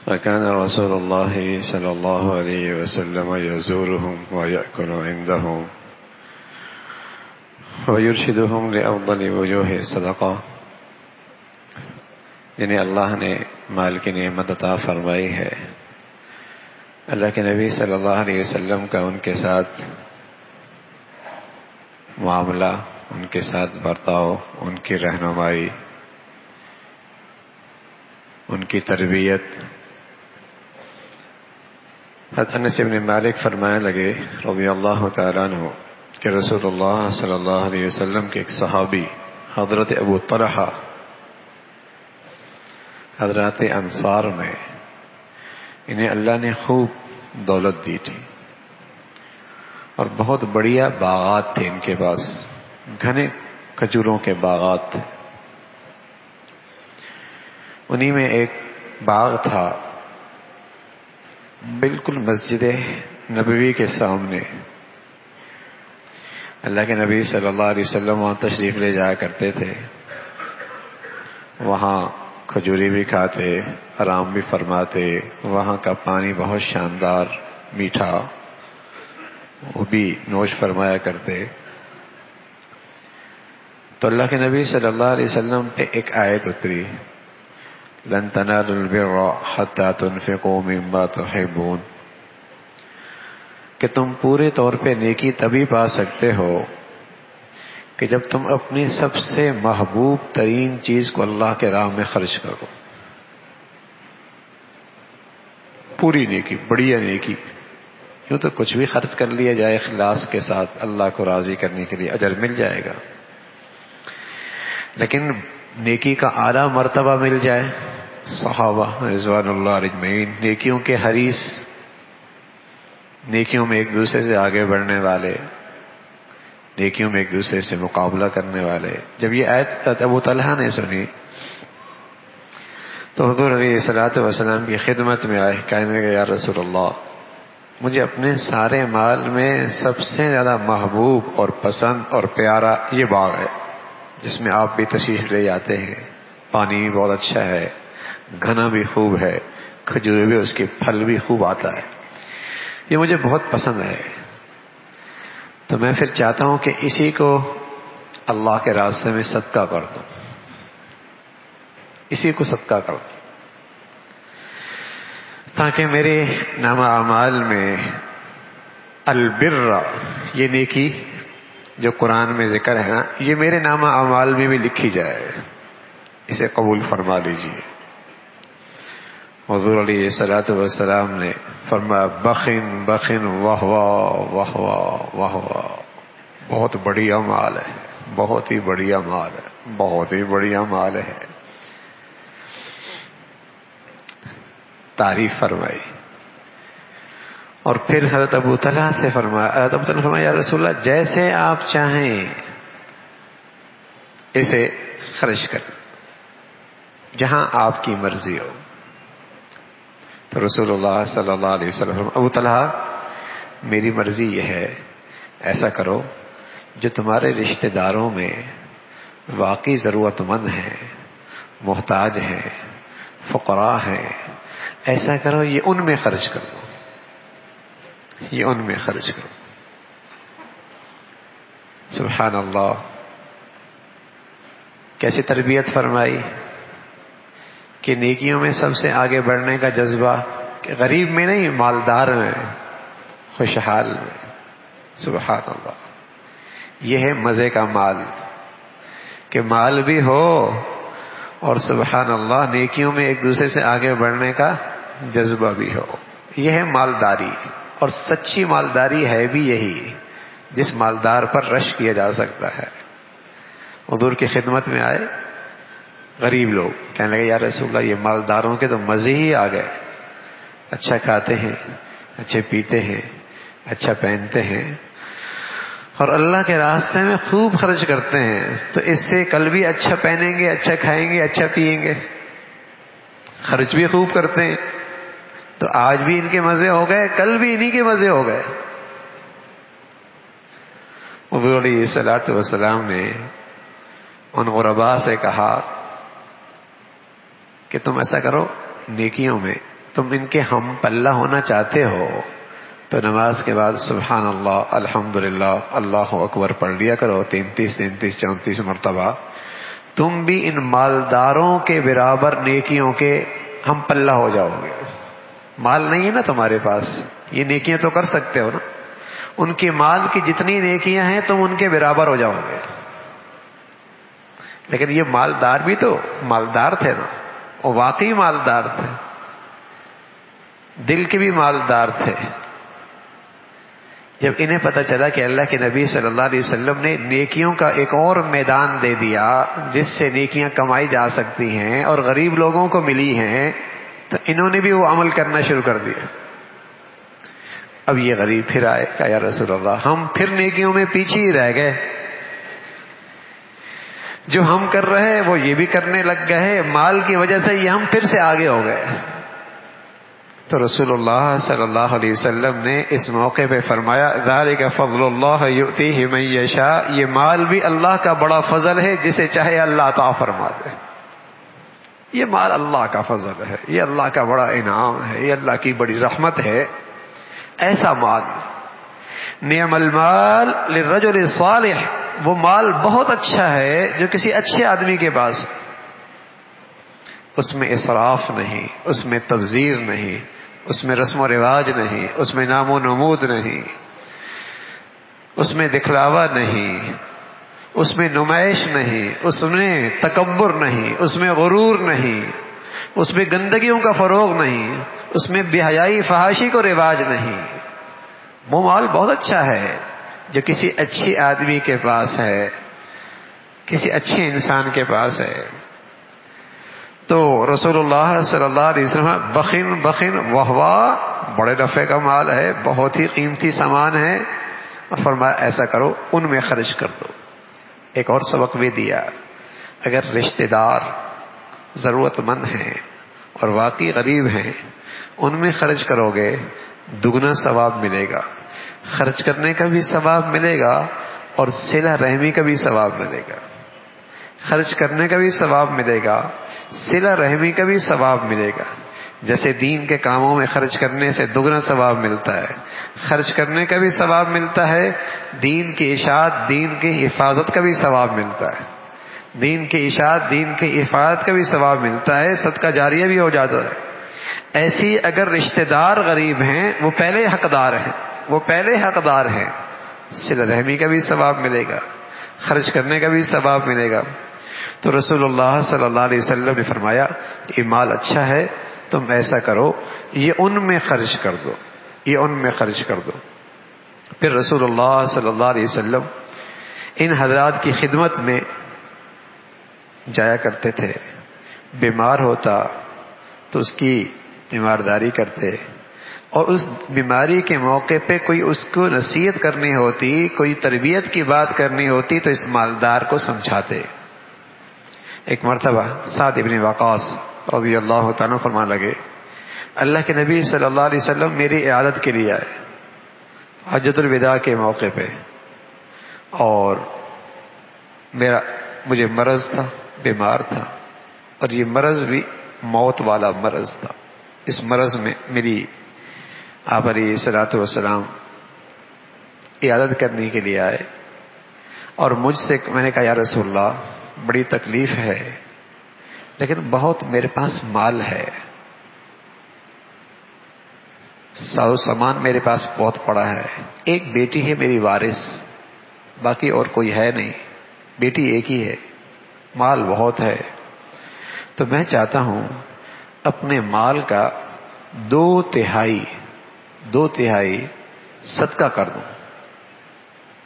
وكان رسول الله صلى الله عليه وسلم يزورهم ويأكل عندهم ويرشدهم لأفضل وجوه الصدقہ، جنہیں اللہ نے مال کی نعمت عطا فرمائی ہے، اللہ کے نبی صلی اللہ علیہ وسلم کا ان کے ساتھ معاملہ، ان کے ساتھ برتاؤ، ان کی رہنمائی، ان کی تربیت۔ حضرت انس بن مالک فرمانے لگے رضی اللہ تعالیٰ عنہ کہ رسول اللہ صلی اللہ علیہ وسلم کے ایک صحابی حضرت ابو طلحہ حضرات انصار میں، انہیں اللہ نے خوب دولت دی تھی اور بہت بڑھیا باغات تھے ان کے پاس، گھنے کھجوروں کے باغات تھے۔ انہی میں ایک باغ تھا بالکل مسجد نبوی کے سامنے۔ اللہ کے نبی صلی اللہ علیہ وسلم وہاں تشریف لے جایا کرتے تھے، وہاں کھجوری بھی کھاتے، آرام بھی فرماتے، وہاں کا پانی بہت شاندار میٹھا، وہ بھی نوش فرمایا کرتے۔ تو اللہ کے نبی صلی اللہ علیہ وسلم پہ ایک آیت اتری، لن تنالوا البر حتى تنفقوا مما تحبون، کہ تم پورے طور پہ نیکی تبھی پا سکتے ہو کہ جب تم اپنی سب سے محبوب ترین چیز کو اللہ کے راہ میں خرچ کرو۔ پوری نیکی، بڑھیا نیکی، یوں تو کچھ بھی خرچ کر لیا جائے اخلاص کے ساتھ اللہ کو راضی کرنے کے لیے اجر مل جائے گا، لیکن نیکی کا اعلیٰ مرتبہ مل جائے۔ صحابہ رضوان اللہ اجمعین نیکیوں کے حریص، نیکیوں میں ایک دوسرے سے آگے بڑھنے والے، نیکیوں میں ایک دوسرے سے مقابلہ کرنے والے۔ جب یہ آیت ابو طلحہ نے سنی تو حضور علیہ الصلوۃ والسلام کی خدمت میں آئے، کہنے لگے یا رسول اللہ، مجھے اپنے سارے مال میں سب سے زیادہ محبوب اور پسند اور پیارا یہ باغ ہے جس میں آپ بھی تشریف لے جاتے ہیں، پانی بھی بہت اچھا ہے، گھنا بھی خوب ہے، کھجور بھی، اس کے پھل بھی خوب آتا ہے، یہ مجھے بہت پسند ہے، تو میں پھر چاہتا ہوں کہ اسی کو اللہ کے راستے میں صدقہ کر دوں، اسی کو صدقہ کر دوں تاکہ میرے نامہ اعمال میں البر، یہ نیکی جو قرآن میں ذکر ہے نا، یہ میرے نامہ اعمال میں بھی لکھی جائے، اسے قبول فرما لیجیے۔ حضور علیہ الصلوۃ والسلام نے فرمایا بخن بخن واہ واہ واہ واہ واہ واہ، بہت بڑھیا مال ہے، بہت ہی بڑھیا مال ہے، بہت ہی بڑھیا مال ہے، تعریف فرمائی۔ اور پھر حضرت ابو طلحہ سے فرمایا، حضرت ابو طلحہ فرمایا یا رسول اللہ جیسے آپ چاہیں اسے خرچ کریں، جہاں آپ کی مرضی ہو۔ تو رسول اللہ صلی اللہ علیہ وسلم، ابو طلحہ میری مرضی یہ ہے، ایسا کرو جو تمہارے رشتہ داروں میں واقعی ضرورت مند ہیں، محتاج ہیں، فقراء ہیں، ایسا کرو یہ ان میں خرچ کرو، یہ ان میں خرچ کرو۔ سبحان اللہ، کیسی تربیت فرمائی کہ نیکیوں میں سب سے آگے بڑھنے کا جذبہ، کہ غریب میں نہیں، مالدار میں، خوشحال میں۔ سبحان اللہ، یہ ہے مزے کا مال، کہ مال بھی ہو اور سبحان اللہ نیکیوں میں ایک دوسرے سے آگے بڑھنے کا جذبہ بھی ہو، یہ ہے مالداری۔ اور سچی مالداری ہے بھی یہی جس مالدار پر رش کیا جا سکتا ہے۔ حضور کی خدمت میں آئے غریب لوگ، کہنے لگے یا رسول اللہ یہ مالداروں کے تو مزے ہی آ گئے، اچھا کھاتے ہیں، اچھے پیتے ہیں، اچھا پہنتے ہیں اور اللہ کے راستے میں خوب خرچ کرتے ہیں، تو اس سے کل بھی اچھا پہنیں گے، اچھا کھائیں گے، اچھا پیئیں گے، خرچ بھی خوب کرتے ہیں، تو آج بھی ان کے مزے ہو گئے، کل بھی انہی کے مزے ہو گئے۔ حضور علیہ الصلوۃ والسلام نے ان غرباء سے کہا کہ تم ایسا کرو، نیکیوں میں تم ان کے ہم پلہ ہونا چاہتے ہو تو نماز کے بعد سبحان اللہ الحمدللہ اللہ اکبر پڑھ لیا کرو 33 34 مرتبہ. تم بھی ان مالداروں کے برابر نیکیوں کے ہم پلہ ہو جاؤ گے. مال نہیں ہے نا تمہارے پاس، یہ نیکیاں تو کر سکتے ہو نا. ان کے مال کی جتنی نیکیاں ہیں تم ان کے برابر ہو جاؤ گے. لیکن یہ مالدار بھی تو مالدار تھے نا، وہ واقعی مالدار تھے، دل کے بھی مالدار تھے. جب انہیں پتہ چلا کہ اللہ کے نبی صلی اللہ علیہ وسلم نے نیکیوں کا ایک اور میدان دے دیا جس سے نیکیاں کمائی جا سکتی ہیں اور غریب لوگوں کو ملی ہیں، تو انہوں نے بھی وہ عمل کرنا شروع کر دیا. اب یہ غریب پھر آئے، کہا یا رسول اللہ ہم پھر نیکیوں میں پیچھے ہی رہ گئے، جو ہم کر رہے ہیں وہ یہ بھی کرنے لگ گئے، مال کی وجہ سے یہ ہم پھر سے آگے ہو گئے. تو رسول اللہ صلی اللہ علیہ وسلم نے اس موقع پہ فرمایا ذالک فضل اللہ یؤتیہ من یشاء، یہ مال بھی اللہ کا بڑا فضل ہے، جسے چاہے اللہ عطا فرما دے. یہ مال اللہ کا فضل ہے، یہ اللہ کا بڑا انعام ہے، یہ اللہ کی بڑی رحمت ہے. ایسا مال نعم المال للرجل الصالح، وہ مال بہت اچھا ہے جو کسی اچھے آدمی کے پاس، اس میں اسراف نہیں، اس میں تبذیر نہیں، اس میں رسم و رواج نہیں، اس میں نام و نمود نہیں، اس میں دکھلاوا نہیں، اس میں نمائش نہیں، اس میں تکبر نہیں، اس میں غرور نہیں، اس میں گندگیوں کا فروغ نہیں، اس میں بے حیائی فحاشی کو رواج نہیں. وہ مال بہت اچھا ہے جو کسی اچھی آدمی کے پاس ہے، کسی اچھے انسان کے پاس ہے. تو رسول اللہ صلی اللہ علیہ وسلم بخن بخن وہوا، بڑے نفع کا مال ہے، بہت ہی قیمتی سامان ہے، اور فرمایا ایسا کرو ان میں خرچ کر دو. ایک اور سبق بھی دیا، اگر رشتہ دار ضرورت مند ہیں اور واقعی غریب ہیں، ان میں خرچ کرو گے دگنا ثواب ملے گا. خرچ کرنے کا بھی ثواب ملے گا اور صلہ رحمی کا بھی ثواب ملے گا. خرچ کرنے کا بھی ثواب ملے گا، صلہ رحمی کا بھی ثواب ملے گا. جیسے دین کے کاموں میں خرچ کرنے سے دگنا ثواب ملتا ہے، خرچ کرنے کا بھی ثواب ملتا ہے، دین کی اشاعت دین کی حفاظت کا بھی ثواب ملتا ہے، دین کی اشاعت دین کی حفاظت کا بھی ثواب ملتا ہے، صدقہ جاریہ بھی ہو جاتا ہے. ایسی اگر رشتہ دار غریب ہیں وہ پہلے حقدار ہیں، وہ پہلے حقدار ہیں، صلہ رحمی کا بھی ثواب ملے گا، خرچ کرنے کا بھی ثواب ملے گا. تو رسول اللہ صلی اللہ علیہ وسلم نے فرمایا یہ مال اچھا ہے، تم ایسا کرو یہ ان میں خرچ کر دو، یہ ان میں خرچ کر دو. پھر رسول اللہ صلی اللہ علیہ وسلم ان حضرات کی خدمت میں جایا کرتے تھے. بیمار ہوتا تو اس کی تیمارداری کرتے، اور اس بیماری کے موقع پہ کوئی اس کو نصیحت کرنی ہوتی، کوئی تربیت کی بات کرنی ہوتی تو اس مالدار کو سمجھاتے. ایک مرتبہ سعد ابن وقاص رضی اللہ تعالیٰ فرمانے لگے اللہ کے نبی صلی اللہ علیہ وسلم میری عیادت کے لیے آئے حجۃ الوداع کے موقع پہ، اور مجھے مرض تھا، بیمار تھا، اور یہ مرض بھی موت والا مرض تھا. اس مرض میں میری آپ علیہ الصلوۃ والسلام عیادت کرنے کے لیے آئے، اور مجھ سے میں نے کہا یا رسول اللہ بڑی تکلیف ہے لیکن بہت میرے پاس مال ہے، ساز و سامان میرے پاس بہت پڑا ہے، ایک بیٹی ہے میری وارث، باقی اور کوئی ہے نہیں، بیٹی ایک ہی ہے، مال بہت ہے، تو میں چاہتا ہوں اپنے مال کا 2/3 صدقہ کر دوں،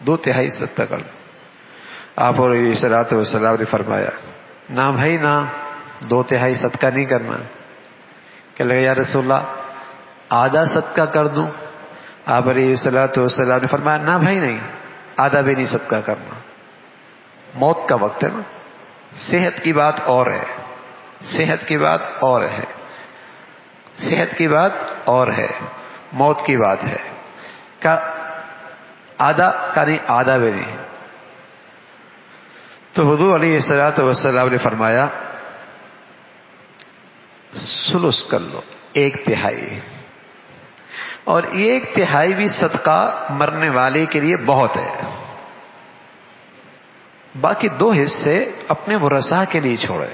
2/3 صدقہ کر دوں. آپ علیہ الصلوۃ والسلام نے فرمایا نہ بھائی نہ، 2/3 صدقہ نہیں کرنا. کہ لگا یا رسول اللہ آدھا صدقہ کر دوں؟ آپ علیہ الصلوۃ والسلام نے فرمایا نہ بھائی نہیں، آدھا بھی نہیں صدقہ کرنا، موت کا وقت ہے نا، صحت کی بات اور ہے، صحت کی بات اور ہے، صحت کی بات اور ہے، موت کی بات ہے. کا آدھا کا نہیں، آدھا بھی نہیں. تو حضور علیہ الصلوۃ والسلام نے فرمایا سلس کر لو، ایک تہائی، اور ایک تہائی بھی صدقہ مرنے والے کے لیے بہت ہے. باقی 2 حصے اپنے ورثاء کے لیے چھوڑے،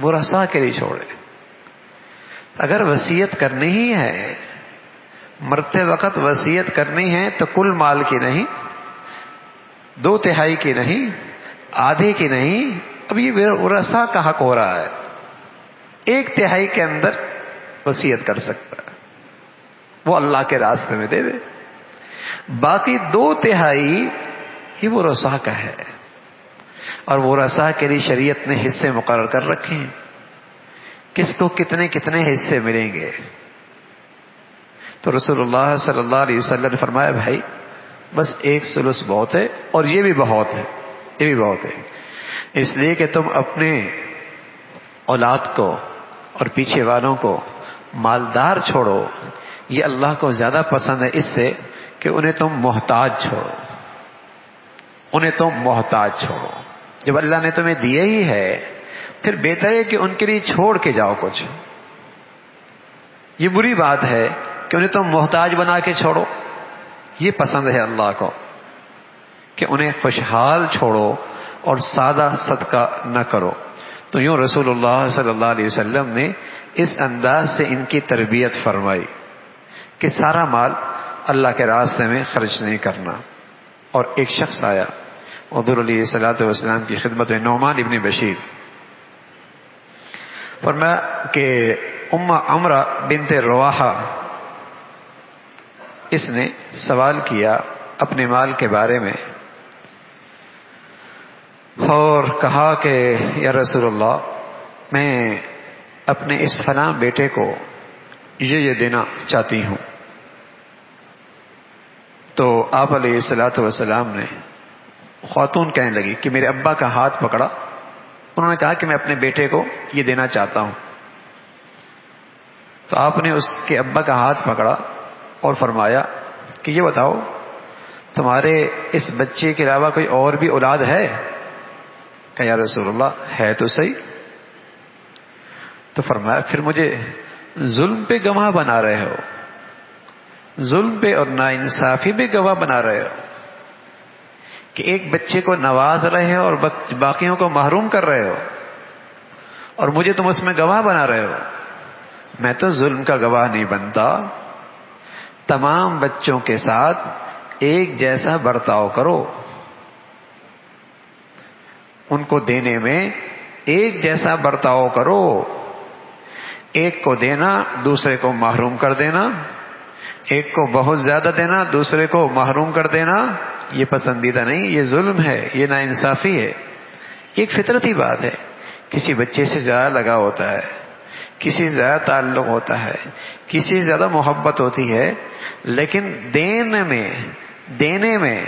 ورثاء کے لیے چھوڑے. اگر وصیت کرنی ہی ہے، مرتے وقت وصیت کرنی ہے، تو کل مال کی نہیں، 2 تہائی کی نہیں، آدھے کی نہیں. اب یہ ورثاء کا حق ہو رہا ہے. 1 تہائی کے اندر وصیت کر سکتا ہے، وہ اللہ کے راستے میں دے دے. باقی 2 تہائی یہ ورثاء کا ہے، اور ورثاء کے لیے شریعت نے حصے مقرر کر رکھے ہیں، کس کو کتنے کتنے حصے ملیں گے. تو رسول اللہ صلی اللہ علیہ وسلم نے فرمایا بھائی بس 1 ثلث بہت ہے، اور یہ بھی بہت ہے، یہ بھی بہت ہے. اس لیے کہ تم اپنے اولاد کو اور پیچھے والوں کو مالدار چھوڑو، یہ اللہ کو زیادہ پسند ہے اس سے کہ انہیں تم محتاج چھوڑو، انہیں تم محتاج چھوڑو. جب اللہ نے تمہیں دیے ہی ہے پھر بہتر ہے کہ ان کے لیے چھوڑ کے جاؤ کچھ. یہ بری بات ہے کہ انہیں تم محتاج بنا کے چھوڑو. یہ پسند ہے اللہ کو کہ انہیں خوشحال چھوڑو اور سادہ صدقہ نہ کرو. تو یوں رسول اللہ صلی اللہ علیہ وسلم نے اس انداز سے ان کی تربیت فرمائی کہ سارا مال اللہ کے راستے میں خرچ نہیں کرنا. اور ایک شخص آیا حضور علیہ الصلوۃ والسلام کی خدمت میں، نعمان ابن بشیر، فرمایا کہ ام عمرہ بنت رواحہ اس نے سوال کیا اپنے مال کے بارے میں، اور کہا کہ یا رسول اللہ میں اپنے اس فلاں بیٹے کو یہ دینا چاہتی ہوں. تو آپ علیہ الصلوۃ والسلام نے، خاتون کہنے لگی کہ میرے ابا کا ہاتھ پکڑا، انہوں نے کہا کہ میں اپنے بیٹے کو یہ دینا چاہتا ہوں. تو آپ نے اس کے ابا کا ہاتھ پکڑا اور فرمایا کہ یہ بتاؤ تمہارے اس بچے کے علاوہ کوئی اور بھی اولاد ہے؟ کہ یا رسول اللہ ہے تو صحیح. تو فرمایا پھر مجھے ظلم پہ گواہ بنا رہے ہو، ظلم پہ اور ناانصافی پہ گواہ بنا رہے ہو کہ ایک بچے کو نواز رہے ہو اور باقیوں کو محروم کر رہے ہو، اور مجھے تم اس میں گواہ بنا رہے ہو. میں تو ظلم کا گواہ نہیں بنتا. تمام بچوں کے ساتھ ایک جیسا برتاؤ کرو، ان کو دینے میں ایک جیسا برتاؤ کرو. ایک کو دینا دوسرے کو محروم کر دینا، ایک کو بہت زیادہ دینا دوسرے کو محروم کر دینا، یہ پسندیدہ نہیں، یہ ظلم ہے، یہ ناانصافی ہے. ایک فطرتی بات ہے، کسی بچے سے زیادہ لگاؤ ہوتا ہے، کسی سے زیادہ تعلق ہوتا ہے، کسی سے زیادہ محبت ہوتی ہے، لیکن دینے میں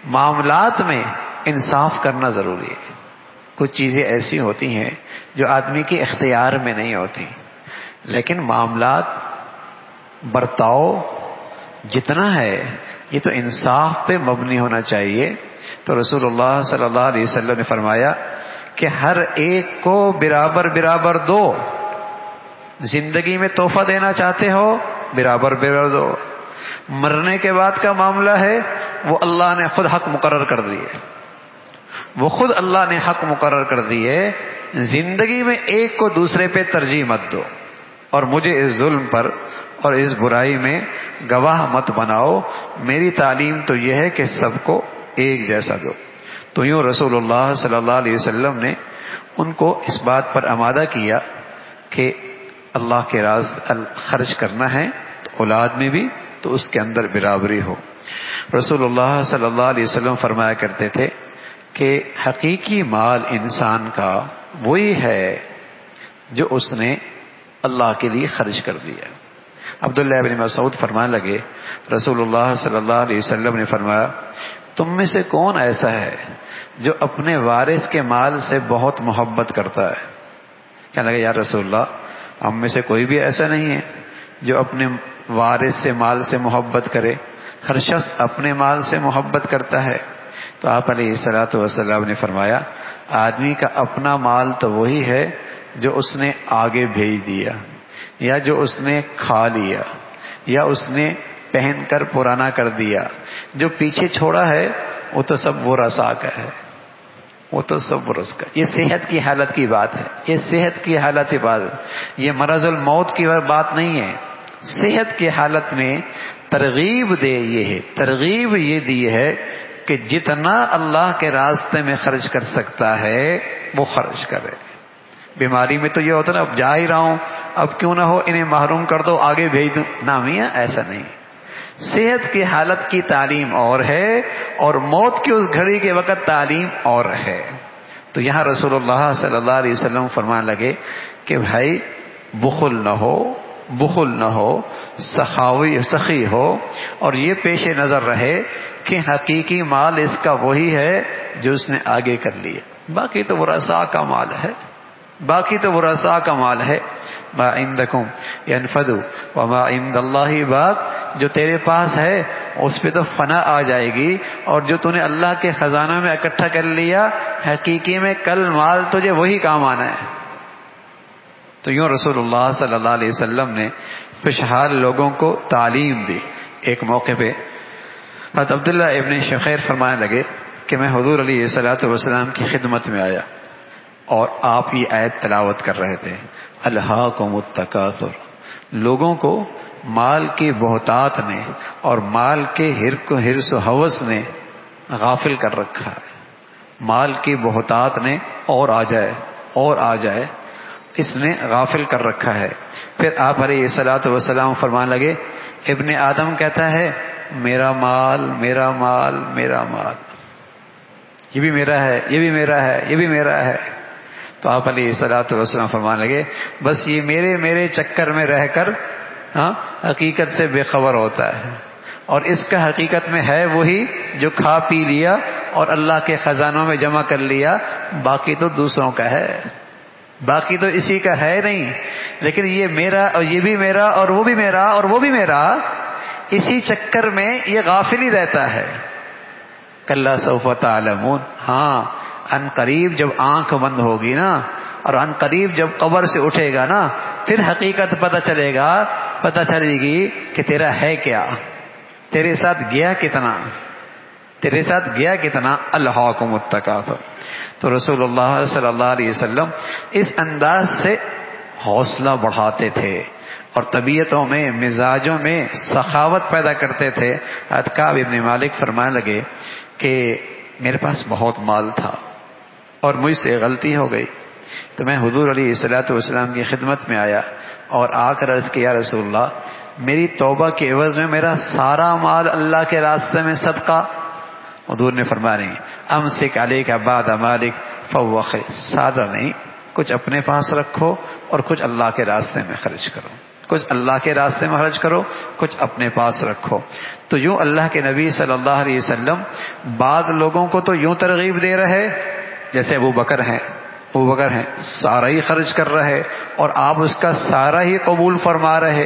معاملات میں انصاف کرنا ضروری ہے. کچھ چیزیں ایسی ہوتی ہیں جو آدمی کے اختیار میں نہیں ہوتی، لیکن معاملات، برتاؤ جتنا ہے یہ تو انصاف پہ مبنی ہونا چاہیے. تو رسول اللہ صلی اللہ علیہ وسلم نے فرمایا کہ ہر ایک کو برابر برابر دو. زندگی میں تحفہ دینا چاہتے ہو برابر برابر دو. مرنے کے بعد کا معاملہ ہے وہ اللہ نے خود حق مقرر کر دیے، وہ خود اللہ نے حق مقرر کر دیے. زندگی میں ایک کو دوسرے پہ ترجیح مت دو، اور مجھے اس ظلم پر اور اس برائی میں گواہ مت بناؤ. میری تعلیم تو یہ ہے کہ سب کو ایک جیسا دو. تو یوں رسول اللہ صلی اللہ علیہ وسلم نے ان کو اس بات پر آمادہ کیا کہ اللہ کے راز خرچ کرنا ہے تو اولاد میں بھی تو اس کے اندر برابری ہو. رسول اللہ صلی اللہ علیہ وسلم فرمایا کرتے تھے کہ حقیقی مال انسان کا وہی ہے جو اس نے اللہ کے لیے خرچ کر دیا. عبداللہ بن مسعود فرمانے لگے رسول اللہ صلی اللہ علیہ وسلم نے فرمایا تم میں سے کون ایسا ہے جو اپنے وارث کے مال سے بہت محبت کرتا ہے؟ کہنے لگے یا رسول اللہ ہم میں سے کوئی بھی ایسا نہیں ہے جو اپنے وارث سے مال سے محبت کرے. ہر شخص اپنے مال سے محبت کرتا ہے. تو آپ علیہ الصلوۃ والسلام نے فرمایا آدمی کا اپنا مال تو وہی ہے جو اس نے آگے بھیج دیا. یا جو اس نے کھا لیا یا اس نے پہن کر پرانا کر دیا، جو پیچھے چھوڑا ہے وہ تو سب وہ رسا کا ہے، وہ تو سب رس کا. یہ صحت کی حالت کی بات ہے، یہ صحت کی حالت کی بات ہے، یہ مرض الموت کی بات نہیں ہے. صحت کی حالت میں ترغیب دے یہ ہے، ترغیب یہ دی ہے کہ جتنا اللہ کے راستے میں خرچ کر سکتا ہے وہ خرچ کرے. بیماری میں تو یہ ہوتا نا، اب جا ہی رہا ہوں، اب کیوں نہ ہو انہیں محروم کر دو، آگے بھیج دوں. نہ میاں ایسا نہیں. صحت کی حالت کی تعلیم اور ہے اور موت کی اس گھڑی کے وقت تعلیم اور ہے. تو یہاں رسول اللہ صلی اللہ علیہ وسلم فرمانے لگے کہ بھائی بخل نہ ہو، بخل نہ ہو، سخی ہو، اور یہ پیش نظر رہے کہ حقیقی مال اس کا وہی ہے جو اس نے آگے کر لیا، باقی تو ورثاء کا مال ہے، باقی تو ورثاء کا مال ہے. ما عندکم ینفد وما عند اللہ باق، جو تیرے پاس ہے اس پہ تو فنا آ جائے گی، اور جو تو نے اللہ کے خزانہ میں اکٹھا کر لیا حقیقی میں کل مال تجھے وہی کام آنا ہے. تو یوں رسول اللہ صلی اللہ علیہ وسلم نے خوشحال لوگوں کو تعلیم دی. ایک موقع پہ حضرت عبداللہ ابن شخیر فرمانے لگے کہ میں حضور علیہ الصلوۃ والسلام کی خدمت میں آیا اور آپ یہ آیت تلاوت کر رہے تھے، الہاکم التکاثر. لوگوں کو مال کی بہتات نے اور مال کے حرص و ہوس نے غافل کر رکھا ہے. مال کی بہتات نے اور آ جائے اور آ جائے، اس نے غافل کر رکھا ہے. پھر آپ علیہ الصلوۃ والسلام فرمانے لگے، ابن آدم کہتا ہے میرا مال میرا مال میرا مال، یہ بھی میرا ہے یہ بھی میرا ہے یہ بھی میرا ہے. تو آپ علیہ الصلوۃ والسلام فرمانے لگے بس یہ میرے چکر میں رہ کر حقیقت سے بے خبر ہوتا ہے، اور اس کا حقیقت میں ہے وہی جو کھا پی لیا اور اللہ کے خزانوں میں جمع کر لیا، باقی تو دوسروں کا ہے، باقی تو اسی کا ہے نہیں. لیکن یہ میرا اور یہ بھی میرا اور وہ بھی میرا اور وہ بھی میرا، اسی چکر میں یہ غافل ہی رہتا ہے. کلا سوف تعلمون. ہاں ان قریب جب آنکھ بند ہوگی نا، اور ان قریب جب قبر سے اٹھے گا نا، پھر حقیقت پتہ چلے گی کہ تیرا ہے کیا، تیرے ساتھ گیا کتنا، تیرے ساتھ گیا کتنا. الہاکم التکاثر. تو رسول اللہ صلی اللہ علیہ وسلم اس انداز سے حوصلہ بڑھاتے تھے اور طبیعتوں میں مزاجوں میں سخاوت پیدا کرتے تھے. کعب ابن مالک فرمانے لگے کہ میرے پاس بہت مال تھا اور مجھ سے غلطی ہو گئی، تو میں حضور علیہ الصلوۃ والسلام کی خدمت میں آیا اور آ کر عرض کیا رسول اللہ میری توبہ کے عوض میں میرا سارا مال اللہ کے راستے میں صدقہ. حضور نے فرمایا نہیں، امسک علیک بعض مالک فوخ، سارا نہیں، کچھ اپنے پاس رکھو اور کچھ اللہ کے راستے میں خرچ کرو، کچھ اللہ کے راستے میں خرچ کرو، کچھ اپنے پاس رکھو. تو یوں اللہ کے نبی صلی اللہ علیہ وسلم بعض لوگوں کو تو یوں ترغیب دے رہے، جیسے ابو بکر ہیں سارا ہی خرچ کر رہے اور آپ اس کا سارا ہی قبول فرما رہے،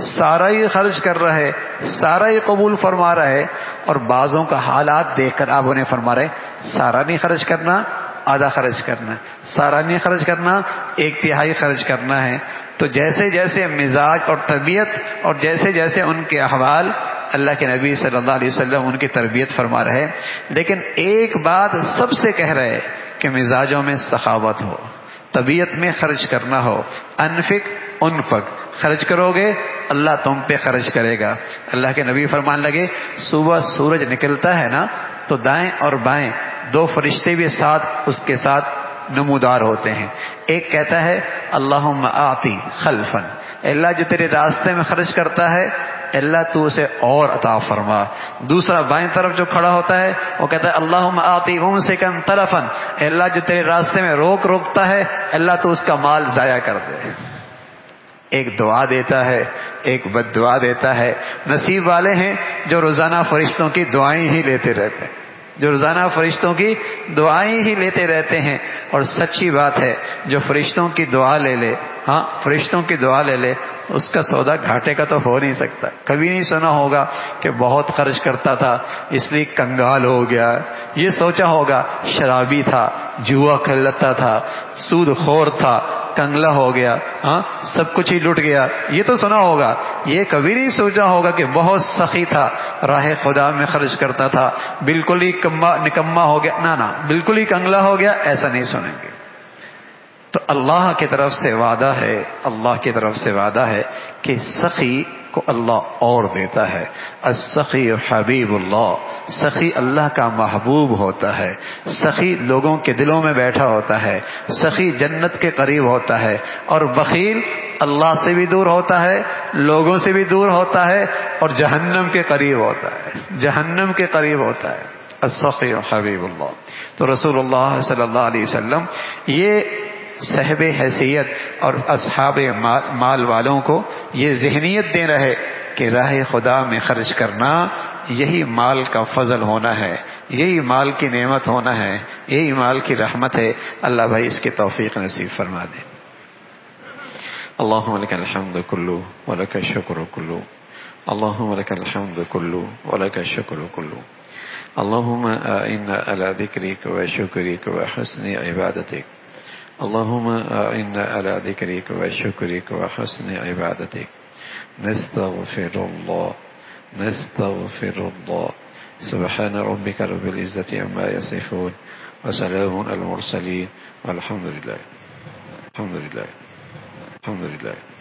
سارا ہی خرچ کر رہے، سارا ہی قبول فرما رہے. اور بعضوں کا حالات دیکھ کر آپ انہیں فرما رہے سارا نہیں خرچ کرنا، آدھا خرچ کرنا، سارا نہیں خرچ کرنا، 1/3 خرچ کرنا ہے. تو جیسے جیسے مزاج اور طبیعت اور جیسے جیسے ان کے احوال، اللہ کے نبی صلی اللہ علیہ وسلم ان کی تربیت فرما رہے. لیکن ایک بات سب سے کہہ رہے کہ مزاجوں میں سخاوت ہو، طبیعت میں خرچ کرنا ہو. انفق خرچ کرو گے اللہ تم پہ خرچ کرے گا. اللہ کے نبی فرمان لگے صبح سورج نکلتا ہے نا تو دائیں اور بائیں 2 فرشتے بھی اس کے ساتھ نمودار ہوتے ہیں. ایک کہتا ہے اللہم آتی خلفا، اللہ جو تیرے راستے میں خرچ کرتا ہے اللہ تو اسے اور عطا فرما. دوسرا بائیں طرف جو کھڑا ہوتا ہے وہ کہتا ہے اللہم آتی ممسکا تلفا، اللہ جو تیرے راستے میں روکتا ہے اللہ تو اس کا مال ضائع کر دے. ایک دعا دیتا ہے ایک بد دعا دیتا ہے. نصیب والے ہیں جو روزانہ فرشتوں کی دعائیں ہی لیتے رہتے ہیں، جو روزانہ فرشتوں کی دعائیں ہی لیتے رہتے ہیں. اور سچی بات ہے جو فرشتوں کی دعا لے لے، فرشتوں کی دعا لے لے، اس کا سودا گھاٹے کا تو ہو نہیں سکتا. کبھی نہیں سنا ہوگا کہ بہت خرچ کرتا تھا اس لیے کنگال ہو گیا. یہ سوچا ہوگا شرابی تھا، جوا کھیلتا تھا، سود خور تھا، کنگلا ہو گیا، ہاں سب کچھ ہی لٹ گیا، یہ تو سنا ہوگا، یہ کبھی نہیں سوچا ہوگا کہ بہت سخی تھا، راہ خدا میں خرچ کرتا تھا، بالکل ہی نکما ہو گیا، نہ بالکل ہی کنگلا ہو گیا، ایسا نہیں سنیں گے۔ تو اللہ کی طرف سے وعدہ ہے، اللہ کی طرف سے وعدہ ہے کہ سخی کو اللہ اور دیتا ہے۔ السخی حبیب اللہ، سخی اللہ کا محبوب ہوتا ہے، سخی لوگوں کے دلوں میں بیٹھا ہوتا ہے، سخی جنت کے قریب ہوتا ہے، اور بخیل اللہ سے بھی دور ہوتا ہے، لوگوں سے بھی دور ہوتا ہے، اور جہنم کے قریب ہوتا ہے، جہنم کے قریب ہوتا ہے۔ السخی حبیب اللہ۔ تو رسول اللہ صلی اللہ علیہ وسلم یہ صاحب حیثیت اور اصحاب مال والوں کو یہ ذہنیت دے رہے کہ راہ خدا میں خرچ کرنا یہی مال کا فضل ہونا ہے، یہی مال کی نعمت ہونا ہے، یہی مال کی رحمت ہے۔ اللہ بھائی اس کی توفیق نصیب فرما دے۔ اللہم لک الحمد کلو ولک الشکر کلو، اللہم لک الحمد کلو ولک الشکر کلو، اللہم اعنا علی ذکرک و شکرک و حسن عبادتک، اللهم إنا على ذكرك وشكرك وحسن عبادتك نستغفر الله نستغفر الله سبحان ربك رب العزة عما يصفون وسلام على المرسلين والحمد لله الحمد لله الحمد لله